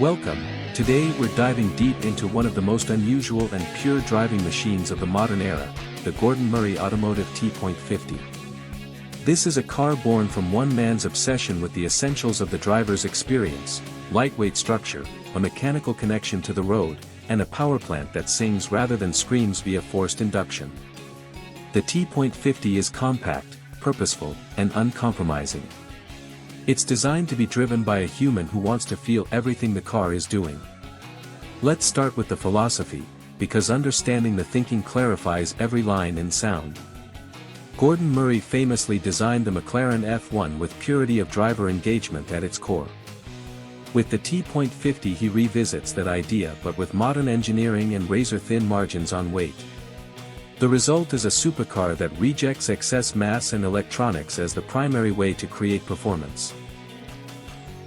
Welcome. Today we're diving deep into one of the most unusual and pure driving machines of the modern era, the Gordon Murray Automotive T.50. This is a car born from one man's obsession with the essentials of the driver's experience: lightweight structure, a mechanical connection to the road, and a power plant that sings rather than screams via forced induction. The T.50 is compact, purposeful, and uncompromising. It's designed to be driven by a human who wants to feel everything the car is doing. Let's start with the philosophy, because understanding the thinking clarifies every line and sound. Gordon Murray famously designed the McLaren F1 with purity of driver engagement at its core. With the T.50 he revisits that idea but with modern engineering and razor-thin margins on weight. The result is a supercar that rejects excess mass and electronics as the primary way to create performance.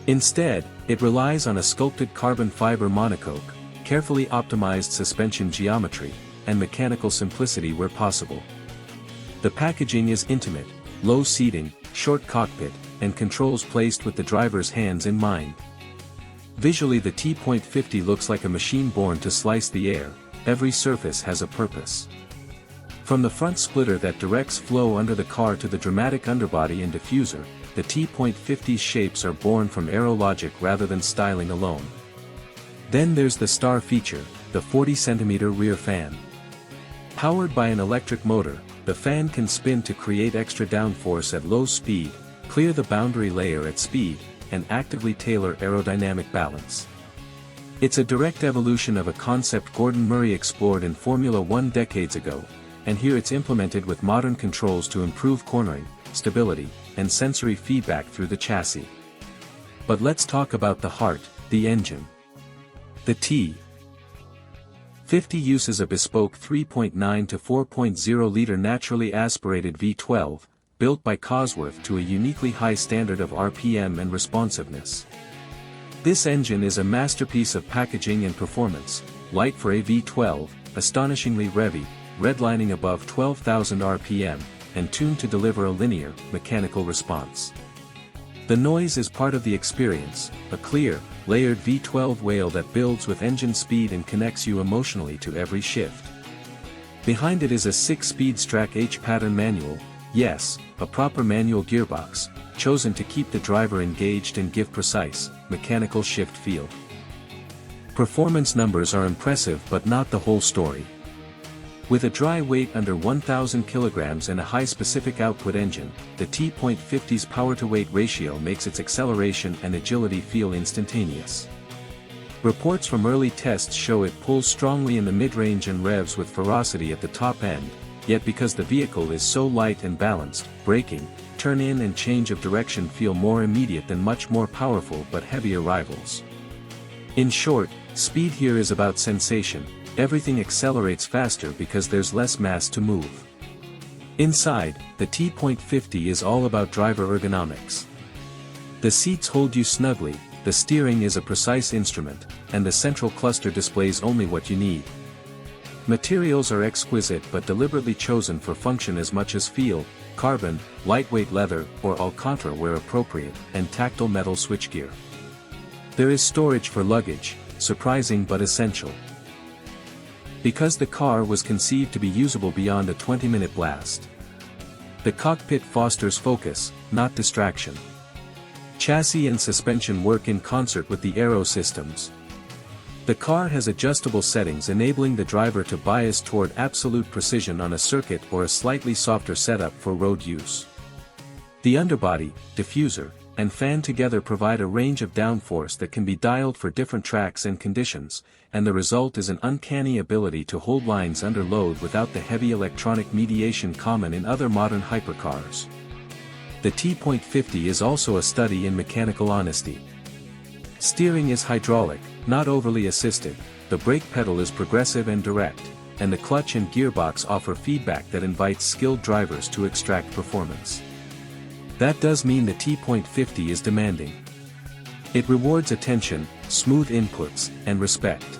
Instead, it relies on a sculpted carbon fiber monocoque, carefully optimized suspension geometry, and mechanical simplicity where possible. The packaging is intimate, low seating, short cockpit, and controls placed with the driver's hands in mind. Visually, the T.50 looks like a machine born to slice the air. Every surface has a purpose. From the front splitter that directs flow under the car to the dramatic underbody and diffuser, the T.50's shapes are born from aero logic rather than styling alone. Then there's the star feature, the 40-centimeter rear fan. Powered by an electric motor, the fan can spin to create extra downforce at low speed, clear the boundary layer at speed, and actively tailor aerodynamic balance. It's a direct evolution of a concept Gordon Murray explored in Formula One decades ago, and here it's implemented with modern controls to improve cornering, stability, and sensory feedback through the chassis. But let's talk about the heart, the engine. The T.50 uses a bespoke 3.9 to 4.0-liter naturally aspirated V12, built by Cosworth to a uniquely high standard of RPM and responsiveness. This engine is a masterpiece of packaging and performance, light for a V12, astonishingly revvy, redlining above 12,000 RPM, and tuned to deliver a linear, mechanical response. The noise is part of the experience, a clear, layered V12 wail that builds with engine speed and connects you emotionally to every shift. Behind it is a 6-speed Xtrac H-pattern manual, yes, a proper manual gearbox, chosen to keep the driver engaged and give precise, mechanical shift feel. Performance numbers are impressive but not the whole story. With a dry weight under 1,000 kilograms and a high specific output engine, the T.50's power-to-weight ratio makes its acceleration and agility feel instantaneous. Reports from early tests show it pulls strongly in the mid-range and revs with ferocity at the top end, yet because the vehicle is so light and balanced, braking, turn-in and change of direction feel more immediate than much more powerful but heavier rivals. In short, speed here is about sensation. Everything accelerates faster because there's less mass to move. Inside, the T.50 is all about driver ergonomics. The seats hold you snugly, the steering is a precise instrument, and the central cluster displays only what you need. Materials are exquisite but deliberately chosen for function as much as feel: carbon, lightweight leather or Alcantara where appropriate, and tactile metal switchgear. There is storage for luggage, surprising but essential. Because the car was conceived to be usable beyond a 20-minute blast. The cockpit fosters focus, not distraction. Chassis and suspension work in concert with the aero systems. The car has adjustable settings enabling the driver to bias toward absolute precision on a circuit or a slightly softer setup for road use. The underbody, diffuser, and fan together provide a range of downforce that can be dialed for different tracks and conditions, and the result is an uncanny ability to hold lines under load without the heavy electronic mediation common in other modern hypercars. The T.50 is also a study in mechanical honesty. Steering is hydraulic, not overly assisted, the brake pedal is progressive and direct, and the clutch and gearbox offer feedback that invites skilled drivers to extract performance. That does mean the T.50 is demanding. It rewards attention, smooth inputs, and respect.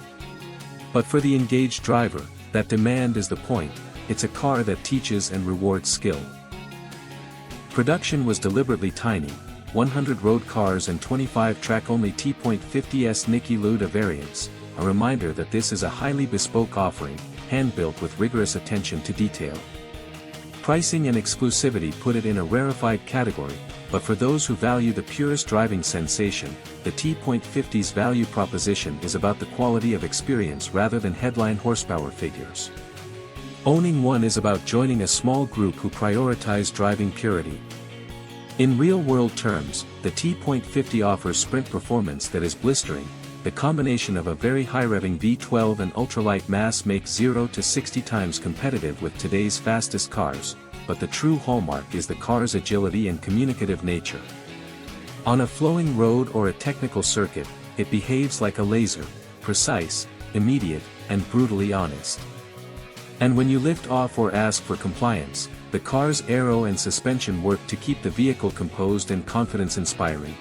But for the engaged driver, that demand is the point. It's a car that teaches and rewards skill. Production was deliberately tiny, 100 road cars and 25 track-only T.50s Niki Lauda variants, a reminder that this is a highly bespoke offering, hand-built with rigorous attention to detail. Pricing and exclusivity put it in a rarefied category, but for those who value the purest driving sensation, the T.50's value proposition is about the quality of experience rather than headline horsepower figures. Owning one is about joining a small group who prioritize driving purity. In real-world terms, the T.50 offers sprint performance that is blistering. The combination of a very high-revving V12 and ultralight mass makes 0 to 60 times competitive with today's fastest cars, but the true hallmark is the car's agility and communicative nature. On a flowing road or a technical circuit, it behaves like a laser, precise, immediate, and brutally honest. And when you lift off or ask for compliance, the car's aero and suspension work to keep the vehicle composed and confidence-inspiring.